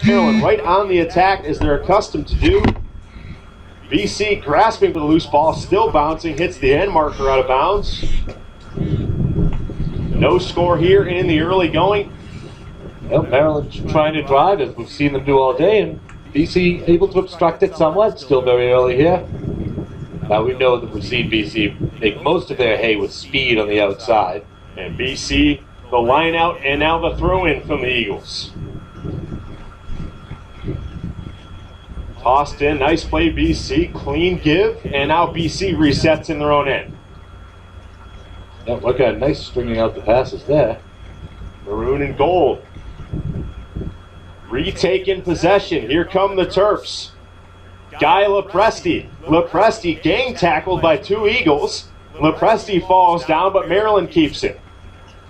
Maryland right on the attack as they're accustomed to do. BC grasping for the loose ball, still bouncing, hits the end marker out of bounds. No score here in the early going. Well, Maryland trying to drive as we've seen them do all day, and BC able to obstruct it somewhat. Still very early here. Now we know that we've seen BC make most of their hay with speed on the outside. And BC, the line out, and now the throw in from the Eagles. Tossed in, nice play BC, clean give, and now BC resets in their own end. Yeah, look at nice stringing out the passes there. Maroon and gold. Retaken possession, here come the Terps. Guy Lepresti. Lepresti gang tackled by two Eagles. Lepresti falls down, but Maryland keeps it.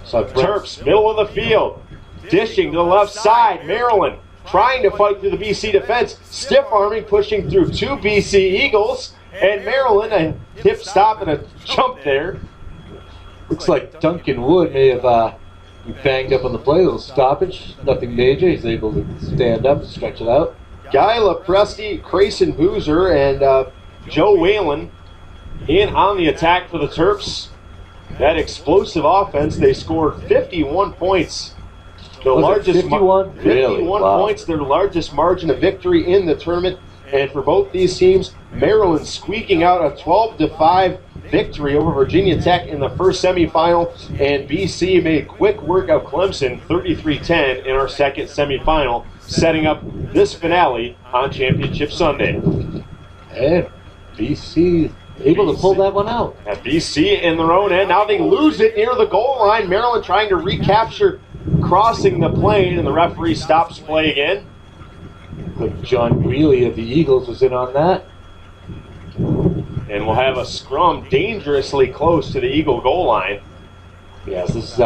So Terps, middle of the field. Dishing to the left side, Maryland trying to fight through the BC defense. Stiff arming, pushing through two BC Eagles. And Maryland, a hip stop and a jump there. Looks like Duncan Wood may have banged up on the play, a little stoppage. Nothing major, he's able to stand up, stretch it out. Guy Lepresti, Grayson Boozer, and Joe Whalen in on the attack for the Terps. That explosive offense, they scored 51 points. The largest 51? 51 Really? Wow. points, their largest margin of victory in the tournament. And for both these teams, Maryland squeaking out a 12-5 victory over Virginia Tech in the first semifinal, and BC made quick work of Clemson 33-10 in our second semifinal, setting up this finale on Championship Sunday. And BC able to pull that one out. And BC in their own end. Now they lose it near the goal line. Maryland trying to recapture crossing the plane, and the referee stops play again. But John Greeley of the Eagles was in on that. And we'll have a scrum dangerously close to the Eagle goal line. Yes, this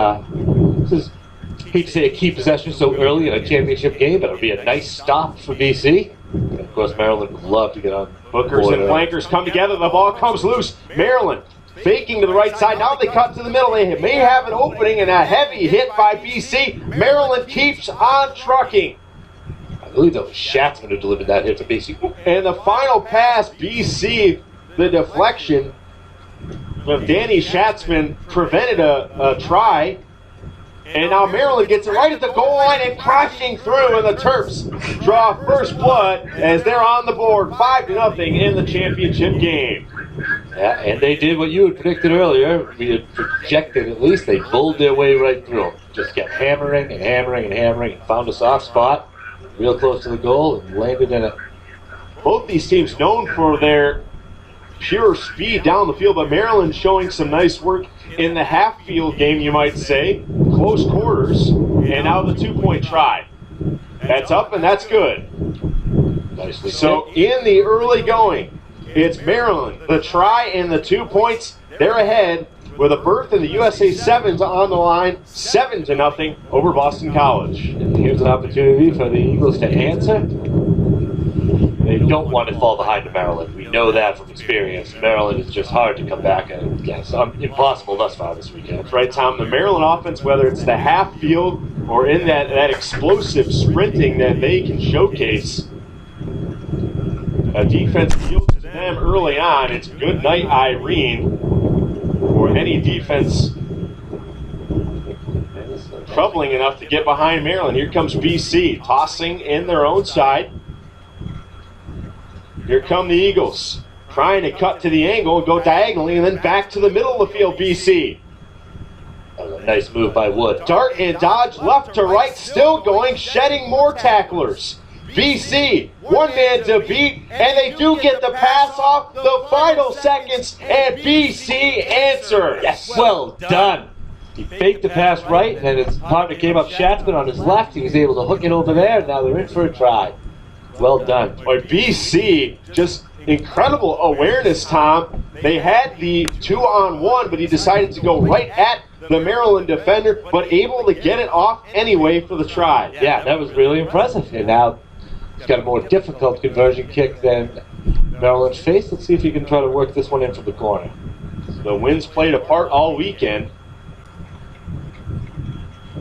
is hate to say a key possession so early in a championship game, but it'll be a nice stop for BC. And of course, Maryland would love to get on. Hookers and flankers come together. The ball comes loose. Maryland faking to the right side. Now they cut to the middle. They may have an opening, and a heavy hit by BC. Maryland keeps on trucking. I believe that was Schatzman who delivered that hit to BC. And the final pass, BC, the deflection of Danny Schatzman prevented a try. And now Maryland gets it right at the goal line and crashing through, and the Terps draw first blood as they're on the board 5-0 in the championship game. Yeah, and they did what you had predicted earlier. We had projected at least. They bowled their way right through them. Just kept hammering and hammering and hammering and found a soft spot real close to the goal and landed in it. Both these teams known for their pure speed down the field, but Maryland showing some nice work in the half-field game, you might say. Close quarters, and now the two-point try. That's up, and that's good. Nicely So in the early going, it's Maryland, the try and the 2 points. They're ahead with a berth in the USA Sevens on the line, 7-0 over Boston College. And here's an opportunity for the Eagles to answer. They don't want to fall behind to Maryland. We know that from experience. Maryland is just hard to come back against. Impossible thus far this weekend. That's right, Tom. The Maryland offense, whether it's the half field or in that explosive sprinting that they can showcase, a defense yields to them early on. It's good night, Irene, for any defense troubling enough to get behind Maryland. Here comes BC, tossing in their own side. Here come the Eagles, trying to cut to the angle and go diagonally, and then back to the middle of the field, BC. That was a nice move by Wood. Dart and dodge left to right, still going, shedding more tacklers. BC, one man to beat, and they do get the pass off the final seconds, and BC answers. Yes, well done. He faked the pass right, and then his partner came up Schatzman on his left. He was able to hook it over there, and now they're in for a try. Well done. Boy, BC, just incredible awareness, Tom. They had the 2-on-1, but he decided to go right at the Maryland defender, but able to get it off anyway for the try. Yeah, that was really impressive. And now he's got a more difficult conversion kick than Maryland's faced. Let's see if he can try to work this one in from the corner. The winds played a part all weekend.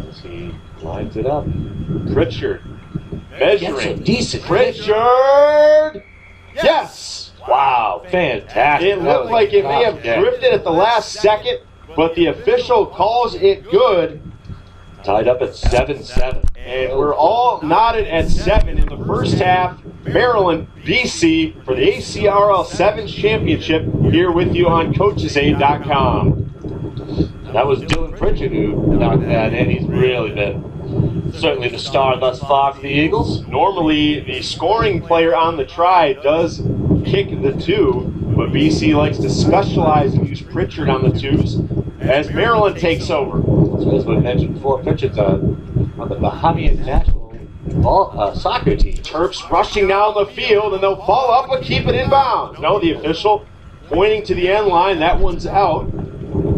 As he lines it up. Pritchard Measuring. Decent. Pritchard! Yes! Wow, fantastic. It looked like it may have drifted at the last second, but the official calls it good. Tied up at 7-7. And we're all knotted at 7 in the first half. Maryland, BC for the ACRL 7s Championship here with you on CoachesAid.com. That was Dylan Pritchard who knocked that in. He's really been certainly the star thus far for the Eagles. Normally, the scoring player on the try does kick the 2, but BC likes to specialize and use Pritchard on the 2s as Maryland takes over. So as we mentioned before, Pritchard's on the Bahamian national soccer team. Terps rushing down the field, and they'll follow up but keep it in bounds. No, the official pointing to the end line. That one's out.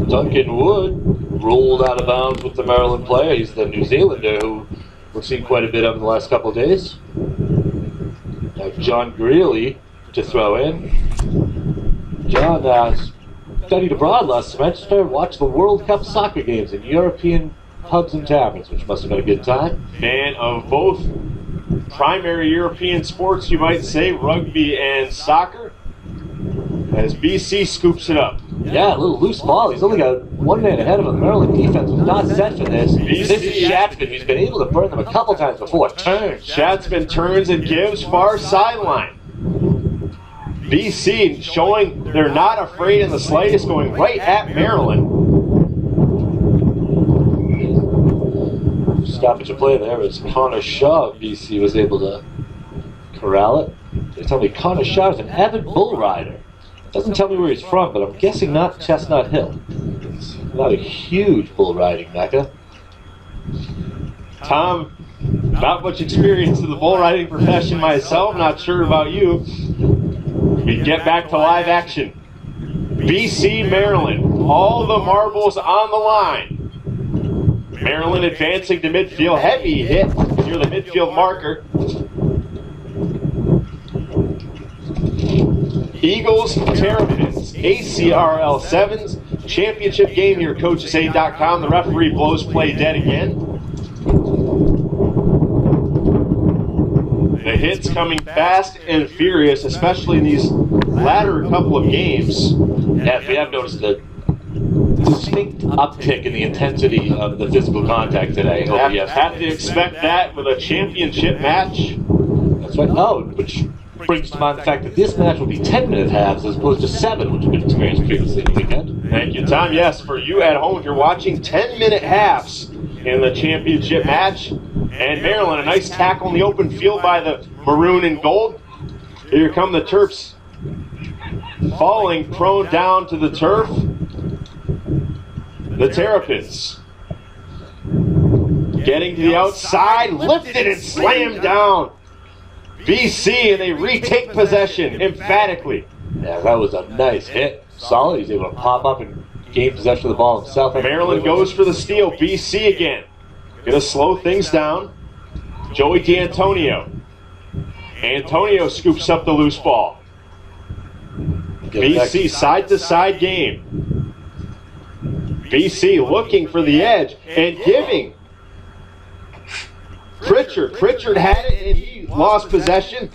Duncan Wood rolled out of bounds with the Maryland player. He's the New Zealander who we've seen quite a bit of in the last couple of days. Now John Greeley to throw in. John studied abroad last semester, watched the World Cup soccer games in European pubs and taverns, which must have been a good time. Fan of both primary European sports, you might say, rugby and soccer, as BC scoops it up. Yeah, a little loose ball. He's only got one man ahead of him. The Maryland defense was not set for this. This is Schatzman, who's been able to burn them a couple times before. Turns. Schatzman turns and gives far sideline. BC showing they're not afraid in the slightest, going right at Maryland. Stoppage of play there as Connor Shaw of BC was able to corral it. They tell me Connor Shaw is an avid bull rider. Doesn't tell me where he's from, but I'm guessing not Chestnut Hill. It's not a huge bull riding mecca. Tom, not much experience in the bull riding profession myself, not sure about you. We get back to live action. BC, Maryland, all the marbles on the line. Maryland advancing to midfield, heavy hit near the midfield marker. Eagles, Terrapins, ACRL 7s, championship game here, CoachesAid.com. The referee blows play dead again. The hits coming fast and furious, especially in these latter couple of games. Yeah, we have noticed a distinct uptick in the intensity of the physical contact today. Have to expect that with a championship match. That's right. Oh, which brings to mind the fact that this match will be 10-minute halves as opposed to 7, which we've experienced previously in the weekend. Thank you, Tom. Yes, for you at home, if you're watching, 10-minute halves in the championship match. And Maryland, a nice tackle in the open field by the maroon and gold. Here come the Terps, falling prone down to the turf. The Terrapins getting to the outside, lifted and slammed down. BC, and they retake possession emphatically. Yeah, that was a nice hit. Solid. He's able to pop up and gain possession of the ball himself. Maryland goes for the steal. BC again. Gonna slow things down. Joey D'Antonio. Antonio scoops up the loose ball. BC side-to-side game. BC looking for the edge and giving. Pritchard had it and he lost possession.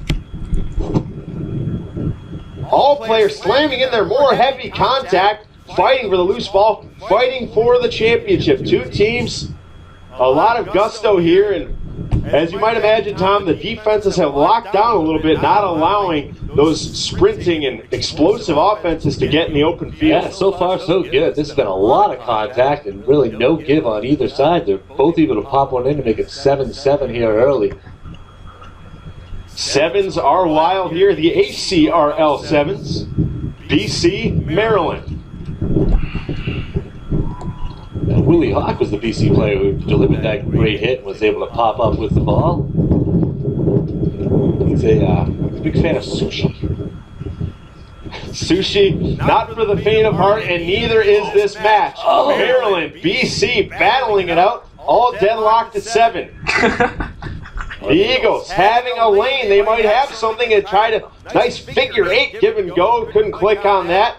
All players slamming in there, more heavy contact, fighting for the loose ball, fighting for the championship. Two teams, a lot of gusto here, and as you might imagine, Tom, the defenses have locked down a little bit, not allowing those sprinting and explosive offenses to get in the open field. Yeah, so far so good. This has been a lot of contact and really no give on either side. They're both able to pop one in to make it 7-7 here early. Sevens are wild here. The ACRL Sevens. BC, Maryland. And Willie Hawk was the BC player who delivered that great hit and was able to pop up with the ball. He's a big fan of sushi. Sushi, not for the faint of heart, and neither is this match. Maryland, BC battling it out, all deadlocked at 7. The Eagles having a lane. They might have something and try to, nice figure 8 give and go. Couldn't click on that.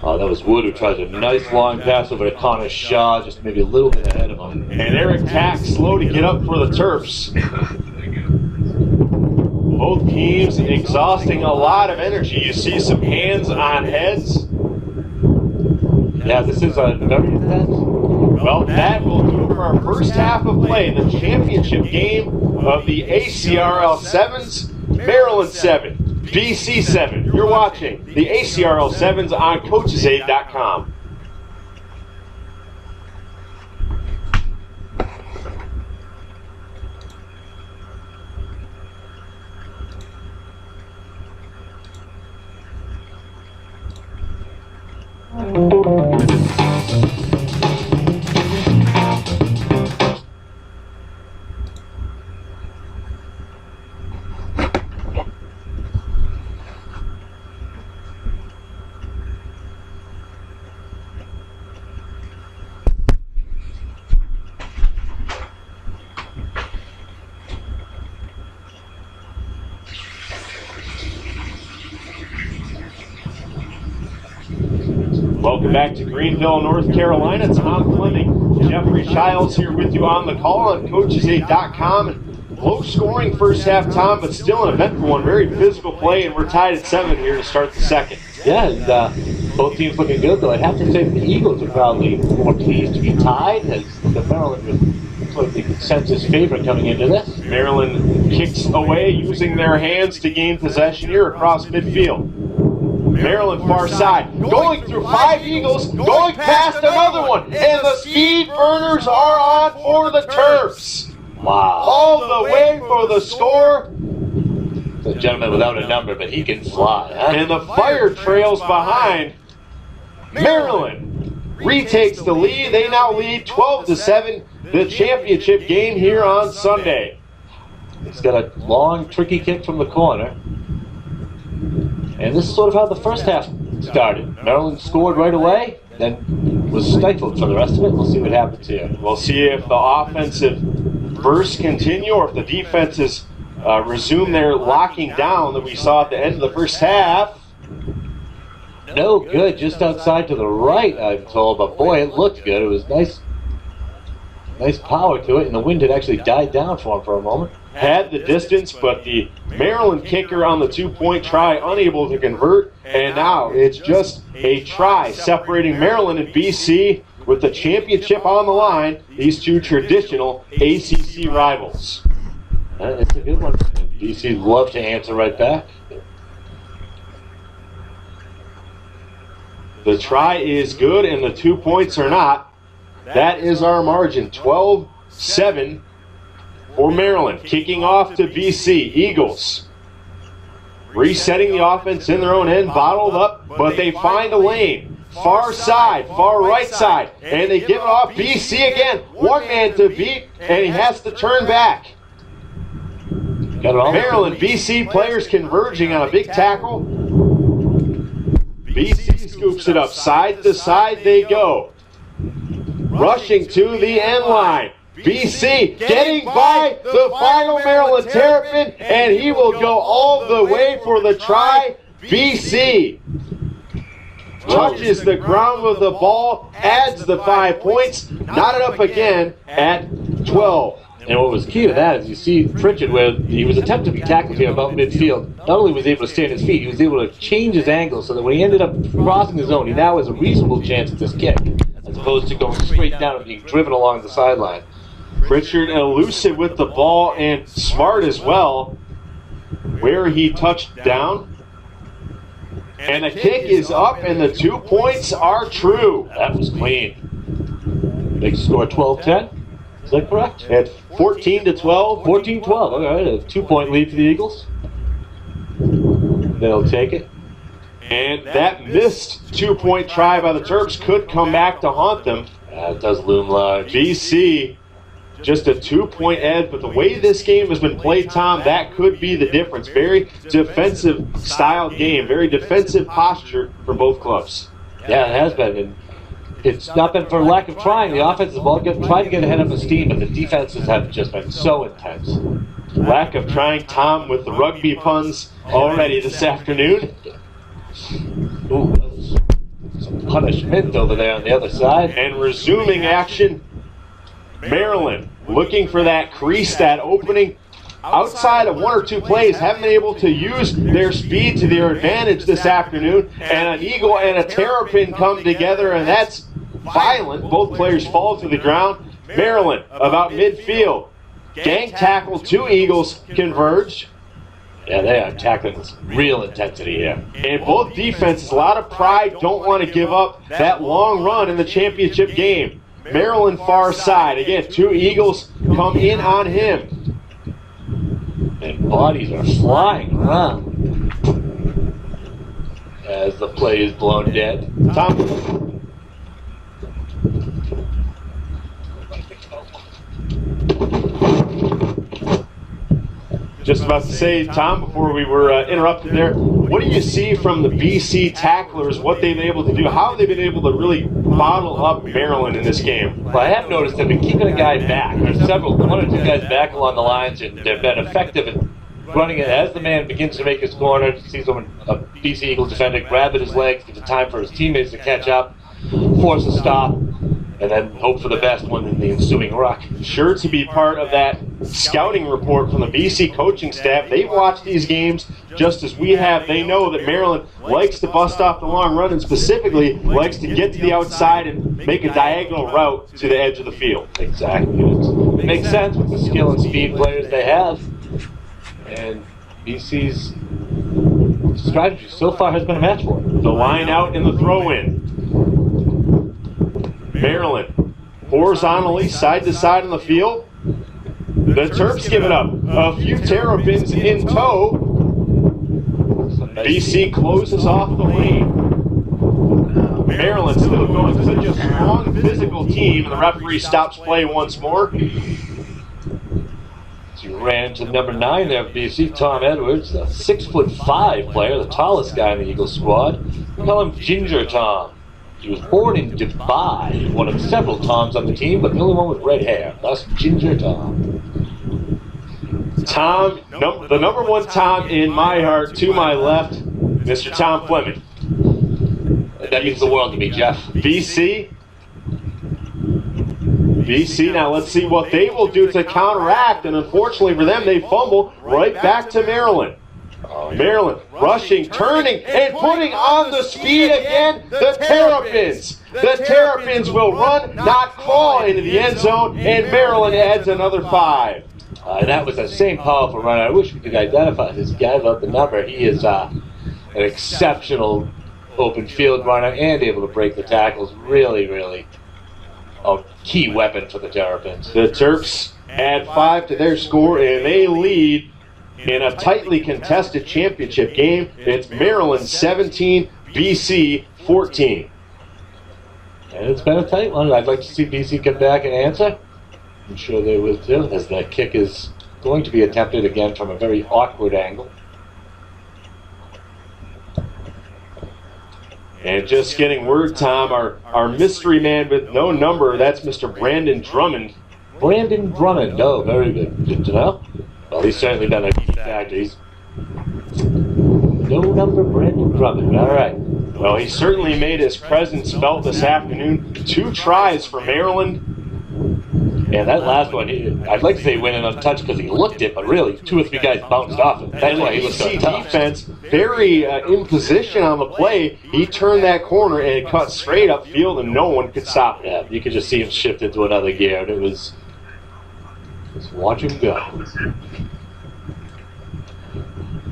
Oh, that was Wood who tried a nice long pass over to Connor Shaw, just maybe a little bit ahead of him. And Eric Tack slow to get up for the Terps. Both teams exhausting a lot of energy. You see some hands on heads. Yeah, this is a very intense. Well, that will do it for our first half of play in the championship game of the ACRL 7s, Maryland 7, BC 7. You're watching the ACRL 7s on coachesaid.com. Welcome back to Greenville, North Carolina. Tom Fleming, Jeffrey Childs here with you on the call on coachesaid.com. Low scoring first half, Tom, but still an eventful one. Very physical play, and we're tied at 7 here to start the second. Yeah, and both teams looking good, though. I'd have to say the Eagles are probably more pleased to be tied, as the Maryland was sort of the consensus favorite coming into this. Maryland kicks away using their hands to gain possession here across midfield. Maryland far side, going through 5 Eagles, going past another one, and the speed burners are on for the Terps. Wow. All the way for the score. The gentleman without a number, but he can fly, huh? And the fire trails behind. Maryland retakes the lead. They now lead 12-7, the championship game here on Sunday. He's got a long, tricky kick from the corner. And this is sort of how the first half started. Maryland scored right away, then was stifled for the rest of it. We'll see what happens here. We'll see if the offensive bursts continue or if the defenses resume their locking down that we saw at the end of the first half. No good, just outside to the right, I'm told. But boy, it looked good. It was nice power to it, and the wind had actually died down for him for a moment. Had the distance, but the Maryland kicker on the 2-point try unable to convert, and now it's just a try separating Maryland and BC with the championship on the line, these two traditional ACC rivals. It's a good one. BC love to answer right back. The try is good and the 2 points are not. That is our margin, 12-7. For Maryland, kicking off to BC, Eagles. Resetting the offense in their own end, bottled up, but they find a lane. Far side, far right side, and they give it off. BC again, one man to beat, and he has to turn back. Maryland, BC players converging on a big tackle. BC scoops it up, side to side they go. Rushing to the end line. BC getting by the final Maryland Terrapin, and he will go all the way for the try. BC touches the ground with the ball, adds the 5 points, knotted up again at 12. And what was key to that is you see Pritchard, where he was attempting to be tackled here about midfield. Not only was he able to stay on his feet, he was able to change his angle so that when he ended up crossing the zone, he now has a reasonable chance at this kick, as opposed to going straight down and being driven along the sideline. Pritchard elusive with the ball and smart as well where he touched down. And the kick is up and the 2 points are true. That was clean. Big score 12-10. Is that correct? At 14-12. 14-12. All right, a 2 point lead for the Eagles. They'll take it. And that missed 2 point try by the Terps could come back to haunt them. It does loom large. BC just a 2 point edge, but the way this game has been played, Tom, that could be the difference. Very defensive style game, very defensive posture for both clubs. Yeah, it has been. And it's not been for lack of trying. The offensive ball tried to get ahead of the steam, but the defenses have just been so intense. Lack of trying, Tom, with the rugby puns already this afternoon. Ooh, that was some punishment over there on the other side. And resuming action, Maryland looking for that crease, that opening. Outside of one or two plays, haven't been able to use their speed to their advantage this afternoon. And an eagle and a terrapin come together, and that's violent. Both players fall to the ground. Maryland about midfield. Gang tackle, two Eagles converged. Yeah, they are tackling with real intensity here. And both defenses, a lot of pride, don't want to give up that long run in the championship game. Maryland far side. Again, two Eagles come in on him. And bodies are flying around as the play is blown dead. Tom. Just about to say, Tom, before we were interrupted there, what do you see from the BC tacklers, what they've been able to do? How have they been able to really bottle up Maryland in this game? Well, I have noticed they've been keeping a guy back. There's one or two guys back along the lines, and they've been effective in running it as the man begins to make his corner, sees a BC Eagle defender grab at his legs, gives it time for his teammates to catch up, force a stop, and then hope for the best one in the ensuing ruck. Sure to be part of that scouting report from the BC coaching staff. They've watched these games just as we have. They know that Maryland likes to bust off the long run and specifically likes to get to the outside and make a diagonal route to the edge of the field. Exactly. It makes sense with the skill and speed players they have. And BC's strategy so far has been a match for it. The line out in the throw-in. Maryland horizontally, side to side on the field. The Terps give it up. A few terrapins in tow. BC closes off the lane. Maryland still going. Such a strong physical team, and the referee stops play once more. He ran to number 9 there of BC, Tom Edwards, the 6'5" player, the tallest guy in the Eagles squad. We call him Ginger Tom. He was born in Dubai, one of several Toms on the team, but the only one with red hair. Thus, Ginger Tom. Tom, the number one Tom in my heart, to my left, Mr. Tom Fleming. That means the world to me, Jeff. BC, now let's see what they will do to counteract, and unfortunately for them, they fumble right back to Maryland. Maryland rushing, turning, and putting on the speed again. The Terrapins. The Terrapins will run, not crawl into the end zone, and Maryland adds another 5. That was the same powerful runner. I wish we could identify this guy without the number. He is an exceptional open field runner and able to break the tackles. Really, really a key weapon for the Terrapins. The Terps add 5 to their score, and they lead in a tightly contested championship game. It's Maryland 17, BC 14. And it's been a tight one. I'd like to see BC come back and answer. I'm sure they will too, as that kick is going to be attempted again from a very awkward angle. And just getting word, Tom, our mystery man with no number, that's Mr. Brandon Drummond. Brandon Drummond, oh, very good. Good to know. Well, he's certainly been a key factor. He's no number Brandon Drummond, all right. Well, he certainly made his presence felt this afternoon. 2 tries for Maryland. Yeah, that last one, I'd like to say he went in untouched because he looked it, but really 2 or 3 guys bounced off him. That's why he looked so tough. Defense very in position on the play. He turned that corner and cut straight upfield, and no one could stop it. Yeah, you could just see him shift into another gear, and it was just watch him go.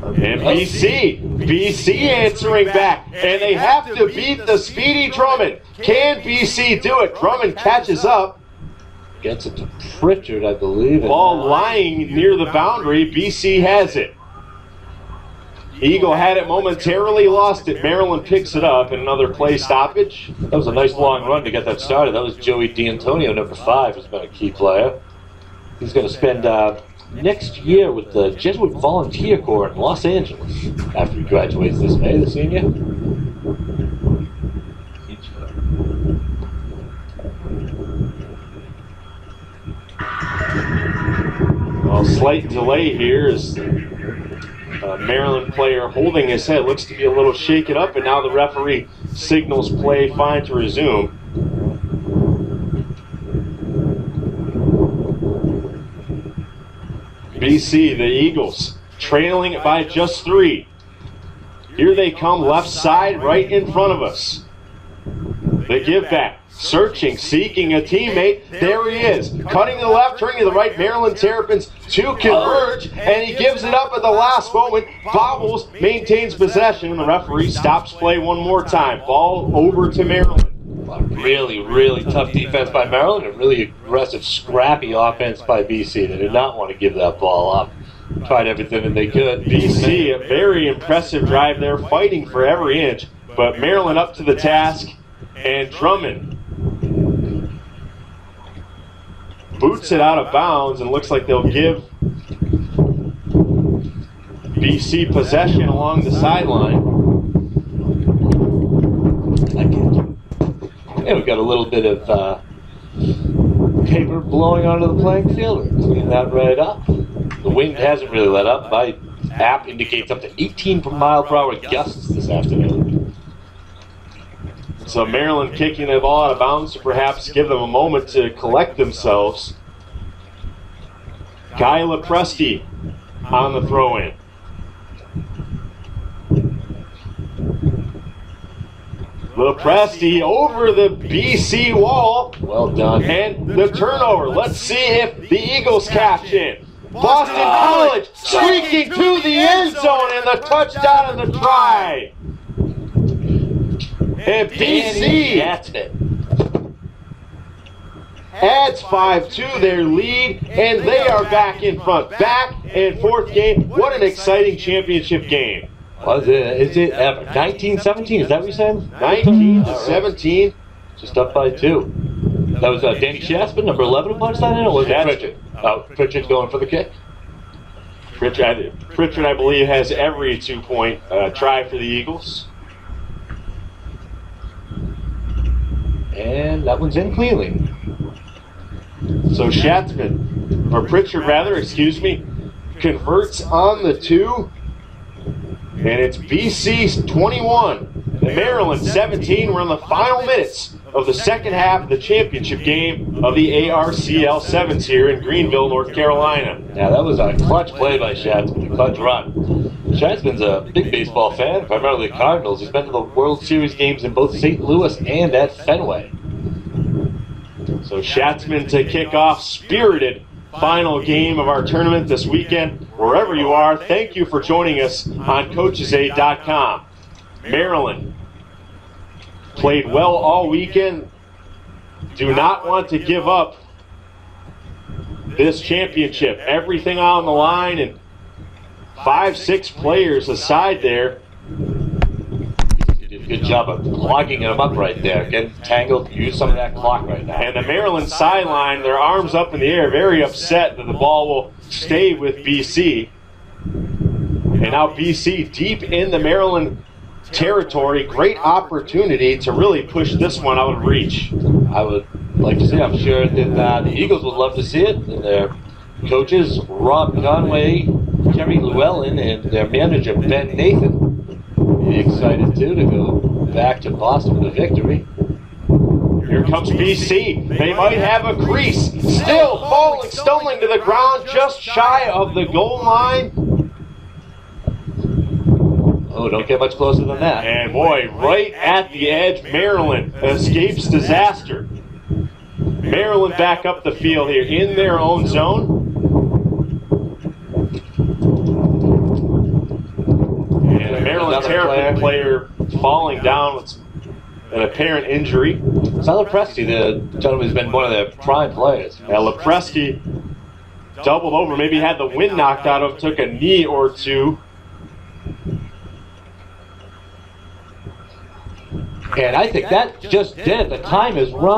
And BC answering back, and they have to beat the speedy Drummond. Can BC do it? Drummond catches up. Gets it to Pritchard, I believe. Ball lying near the boundary. BC has it. Eagle had it momentarily, lost it. Maryland picks it up, and another play stoppage. That was a nice long run to get that started. That was Joey D'Antonio, number 5, who's been a key player. He's going to spend next year with the Jesuit Volunteer Corps in Los Angeles after he graduates this May, the senior. Well, slight delay here as Maryland player holding his head looks to be a little shaken up, and now the referee signals play fine to resume. BC, the Eagles, trailing it by just 3. Here they come left side right in front of us. The give back, searching, seeking a teammate. There he is, cutting to the left, turning to the right. Maryland Terrapins to converge, and he gives it up at the last moment. Bobbles maintains possession, and the referee stops play one more time. Ball over to Maryland. Really, really tough defense by Maryland and really aggressive, scrappy offense by BC. They did not want to give that ball up. Tried everything that they could. BC, a very impressive drive there, fighting for every inch, but Maryland up to the task, and Drummond boots it out of bounds, and looks like they'll give BC possession along the sideline. And we've got a little bit of paper blowing onto the playing field. We'll clean that right up. The wind hasn't really let up. My app indicates up to 18 mile per hour gusts this afternoon. So Maryland kicking the ball out of bounds to perhaps give them a moment to collect themselves. Guy Lepresti on the throw-in. Lepresti over the BC wall. Well done. And the turnover. Let's see if the Eagles cash in. Boston College streaking to the end zone, and the touchdown and the try. And BC adds 5 to their lead, and they are back in front. Back and forth game. What an exciting championship game. Was it? Is it ever? 19-17, is that what you said? 19-17. Just up by 2. That was Danny Shaspin, number 11, who punched that in, or was it Pritchard? Pritchard's going for the kick. Pritchard, I believe, has every 2-point try for the Eagles. And that one's in cleanly. So Shatzman, or Pritchard rather, excuse me, converts on the 2. And it's BC's 21, Maryland 17. We're in the final minutes of the second half of the championship game of the ARCL 7s here in Greenville, North Carolina. Yeah, that was a clutch play by Shatzman, a clutch run. Shatzman's a big baseball fan, primarily the Cardinals. He's been to the World Series games in both St. Louis and at Fenway. So Shatzman to kick off spirited final game of our tournament this weekend. Wherever you are, thank you for joining us on CoachesAid.com. Maryland played well all weekend. Do not want to give up this championship. Everything on the line, and 5-6 players aside there. You did a good job of locking them up right there. Getting tangled, use some of that clock right now. And the Maryland sideline, their arms up in the air, very upset that the ball will stay with BC. And now BC deep in the Maryland territory. Great opportunity to really push this one out of reach. I would like to see, I'm sure that the Eagles would love to see it. And their coaches, Rob Conway, Jerry Llewellyn, and their manager, Ben Nathan, be excited too to go back to Boston with a victory. Here comes BC. They might have a crease. Still falling, stumbling to the ground just shy of the goal line. Oh, don't get much closer than that. And boy, right at the edge, Maryland escapes disaster. Maryland back up the field here in their own zone. And a Maryland Terrapin player falling down with an apparent injury. Lepresti, the gentleman who's been one of their prime players. Now Lepresti doubled over, maybe had the wind knocked out of him, took a knee or two. And I think that just did it. The time is run.